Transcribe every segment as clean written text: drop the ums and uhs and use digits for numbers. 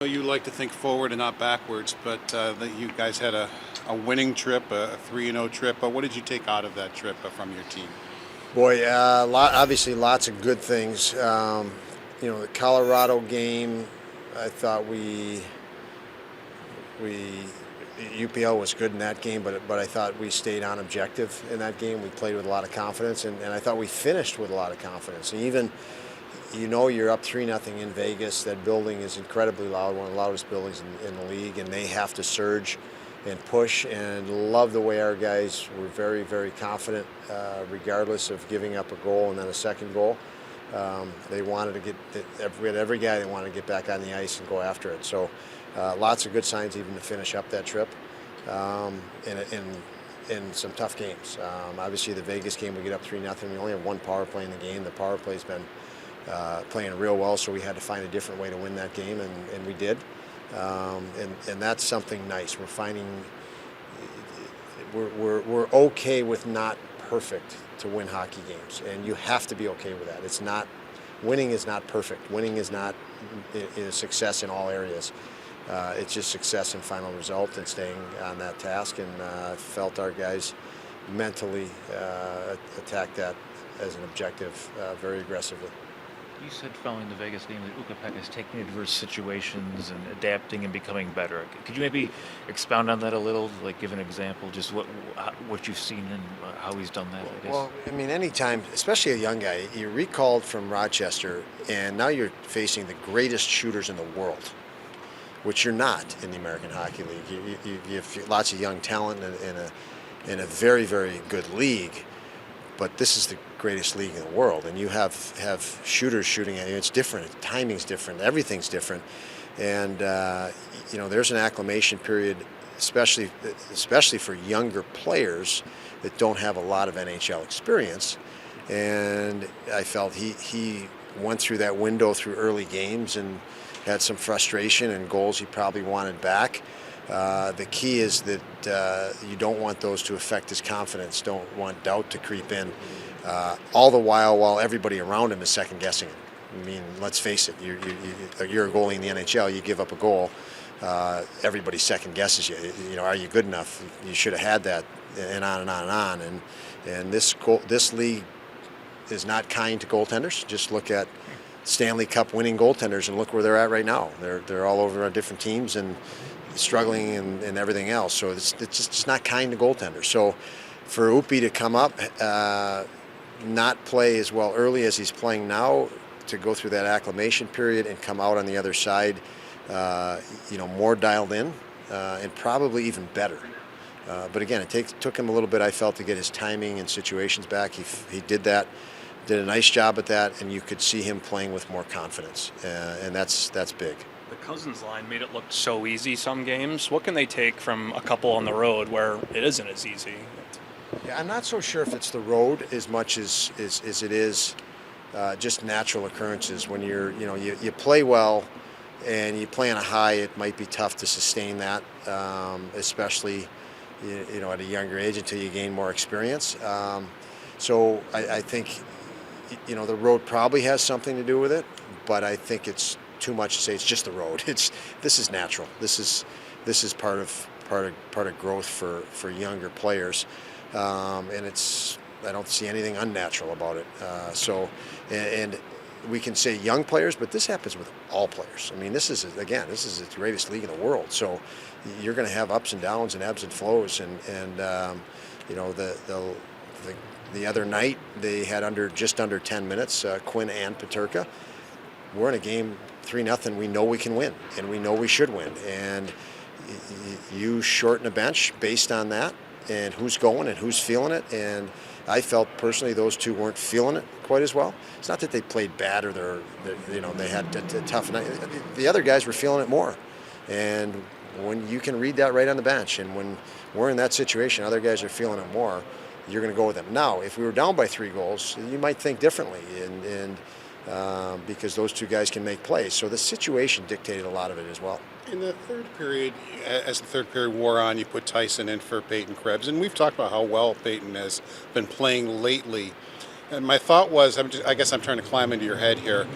You like to think forward and not backwards, but that you guys had a winning trip, a 3-0 trip. What did you take out of that trip from your team? Boy, obviously lots of good things. The Colorado game, I thought we UPL was good in that game, but I thought we stayed on objective in that game. We played with a lot of confidence, and I thought we finished with a lot of confidence. And even, you're up 3-0 in Vegas. That building is incredibly loud, one of the loudest buildings in the league, and they have to surge and push. And love the way our guys were very, very confident, regardless of giving up a goal and then a second goal. They wanted to every guy they wanted to get back on the ice and go after it. So lots of good signs even to finish up that trip. In some tough games. Obviously the Vegas game, we get up 3-0. We only have one power play in the game. The power play's been playing real well, so we had to find a different way to win that game, and we did. And that's something nice. We're finding we're okay with not perfect to win hockey games, and you have to be okay with that. It's not winning is not perfect. Winning is not is success in all areas. It's just success in final result and staying on that task. And I felt our guys mentally attacked that as an objective very aggressively. You said following the Vegas game that Ukko-Pekka is taking adverse situations and adapting and becoming better. Could you maybe expound on that a little, like give an example, just what you've seen and how he's done that, I guess? Well, anytime, especially a young guy, you're recalled from Rochester, and now you're facing the greatest shooters in the world, which you're not in the American Hockey League. You have lots of young talent in a very, very good league, but this is the greatest league in the world, and you have shooters shooting at you. It's different. Timing's different. Everything's different, and there's an acclimation period, especially for younger players that don't have a lot of NHL experience. And I felt he went through that window through early games and had some frustration and goals he probably wanted back. The key is that you don't want those to affect his confidence. Don't want doubt to creep in. All the while everybody around him is second guessing him. Let's face it, you're a goalie in the NHL, you give up a goal, everybody second guesses you. Are you good enough? You should have had that, and on and on and on. And this league is not kind to goaltenders. Just look at Stanley Cup winning goaltenders and look where they're at right now. They're all over on different teams and struggling and everything else. So it's just not kind to goaltenders. So for Upi to come up, not play as well early as he's playing now, to go through that acclimation period and come out on the other side, more dialed in and probably even better. But again, it took him a little bit, I felt, to get his timing and situations back. He did that, did a nice job at that, and you could see him playing with more confidence, and that's big. The Cozens line made it look so easy some games. What can they take from a couple on the road where it isn't as easy? Yeah, I'm not so sure if it's the road as much as it is just natural occurrences. When you play well and you play on a high, it might be tough to sustain that, especially at a younger age until you gain more experience. So I think the road probably has something to do with it, but I think it's too much to say it's just the road. This is natural. This is part of growth for younger players. And I don't see anything unnatural about it. And we can say young players, but this happens with all players. This is the greatest league in the world. So you're going to have ups and downs and ebbs and flows. And the other night they had just under 10 minutes, Quinn and Peterka. We're in a game 3-0. We know we can win, and we know we should win. And you shorten a bench based on that, and who's going and who's feeling it. And I felt personally those two weren't feeling it quite as well. It's not that they played bad or they had a tough night. The other guys were feeling it more. And when you can read that right on the bench, and when we're in that situation, other guys are feeling it more, you're going to go with them. Now, if we were down by 3 goals, you might think differently, and because those two guys can make plays. So the situation dictated a lot of it as well. In the third period, as the third period wore on, you put Tyson in for Peyton Krebs, and we've talked about how well Peyton has been playing lately. And my thought was, I guess I'm trying to climb into your head here.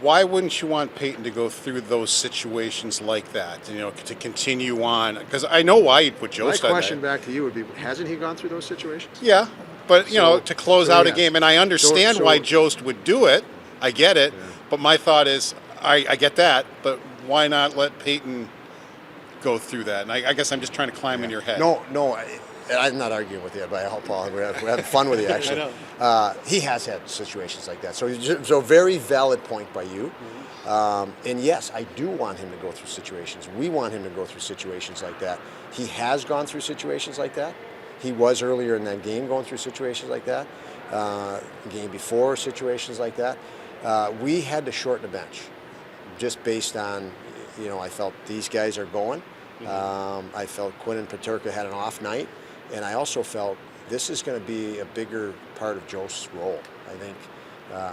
Why wouldn't you want Peyton to go through those situations like that? To continue on, because I know why you'd put Jost My on question that. back to you would be: hasn't he gone through those situations? Yeah, but So- to close so out a yes. game, and I understand So- why Jost would do it. I get it, Yeah. but my thought is, I get that, but why not let Peyton go through that? And I guess I'm just trying to climb in your head. No, I'm not arguing with you, but Paul, we're having fun with you, actually. He has had situations like that. So very valid point by you. And yes, I do want him to go through situations. We want him to go through situations like that. He has gone through situations like that. He was earlier in that game going through situations like that. Game before, situations like that. We had to shorten the bench just based on, I felt these guys are going. I felt Quinn and Peterka had an off night. And I also felt this is going to be a bigger part of Jost's role, I think,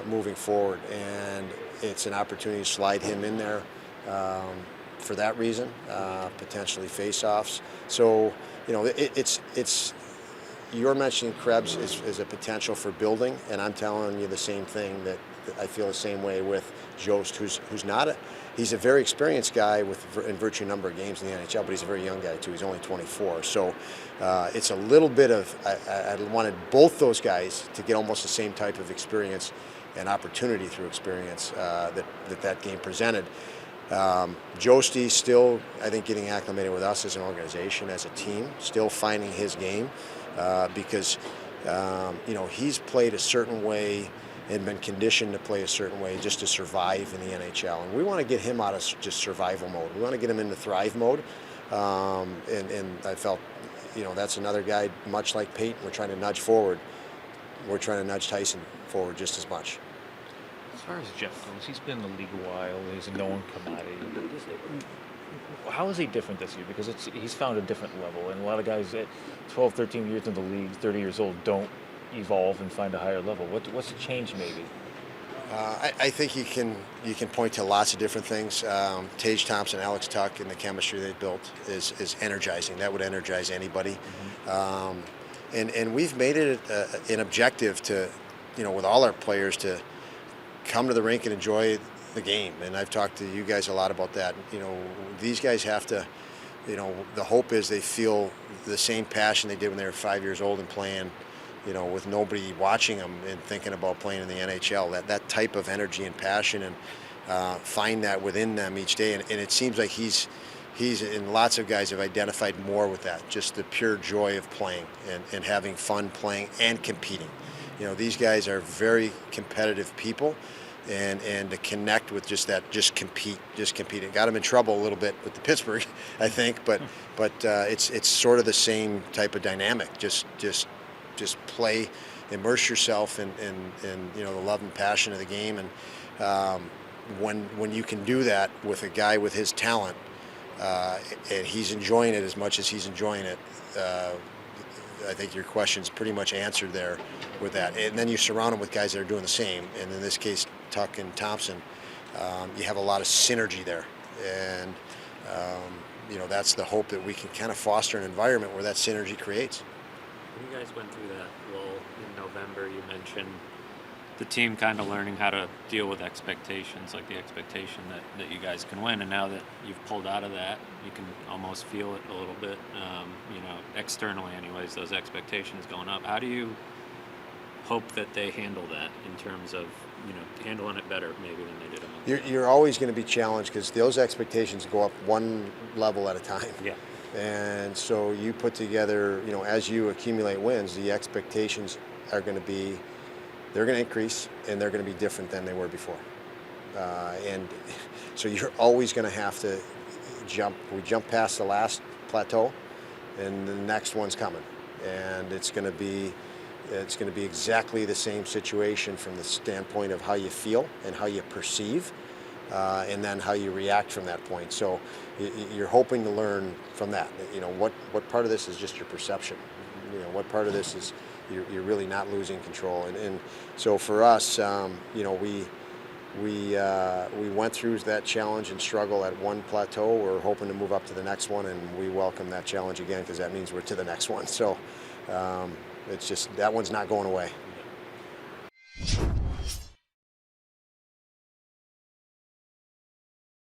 moving forward. And it's an opportunity to slide him in there for that reason, potentially face-offs. So, it's you're mentioning Krebs is a potential for building, and I'm telling you the same thing, that I feel the same way with Jost, who's not he's a very experienced guy in virtually a number of games in the NHL, but he's a very young guy too. He's only 24, so it's a little bit of I wanted both those guys to get almost the same type of experience and opportunity through experience that game presented. Josty still, I think, getting acclimated with us as an organization, as a team, still finding his game because he's played a certain way and been conditioned to play a certain way just to survive in the NHL. And we want to get him out of just survival mode. We want to get him into thrive mode. And I felt, that's another guy, much like Peyton, we're trying to nudge forward. We're trying to nudge Tyson forward just as much. As far as Jeff goes, he's been in the league a while. He's a known commodity. How is he different this year? Because he's found a different level. And a lot of guys at 12, 13 years in the league, 30 years old, don't evolve and find a higher level. What's the change maybe? I think you can point to lots of different things. Tage Thompson, Alex Tuck, and the chemistry they built is energizing. That would energize anybody. And we've made it an objective to, with all our players, to come to the rink and enjoy the game. And I've talked to you guys a lot about that. These guys have to, the hope is they feel the same passion they did when they were 5 years old and playing, with nobody watching them and thinking about playing in the NHL. That type of energy and passion, and find that within them each day. And it seems like he's and lots of guys have identified more with that, just the pure joy of playing and having fun playing and competing. These guys are very competitive people, and to connect with just that, just compete. It got him in trouble a little bit with the Pittsburgh, I think, but it's sort of the same type of dynamic. Just play, immerse yourself in the love and passion of the game, and when you can do that with a guy with his talent, and he's enjoying it as much as he's enjoying it, I think your question's pretty much answered there with that. And then you surround him with guys that are doing the same, and in this case, Tuck and Thompson, you have a lot of synergy there, and that's the hope, that we can kind of foster an environment where that synergy creates. When you guys went through that lull in November, you mentioned the team kind of learning how to deal with expectations, like the expectation that you guys can win. And now that you've pulled out of that, you can almost feel it a little bit, externally anyways, those expectations going up. How do you hope that they handle that in terms of, handling it better maybe than they did a month ago? You're always going to be challenged because those expectations go up one level at a time. Yeah. And so you put together, as you accumulate wins, the expectations are going to be, they're going to increase, and they're going to be different than they were before. And so you're always going to have to we jump past the last plateau, and the next one's coming. And it's going to be exactly the same situation from the standpoint of how you feel and how you perceive, and then how you react from that point. So you're hoping to learn from that. What part of this is just your perception? What part of this is you're really not losing control? And so for us, we went through that challenge and struggle at one plateau. We're hoping to move up to the next one, and we welcome that challenge again, because that means we're to the next one. So it's just, that one's not going away.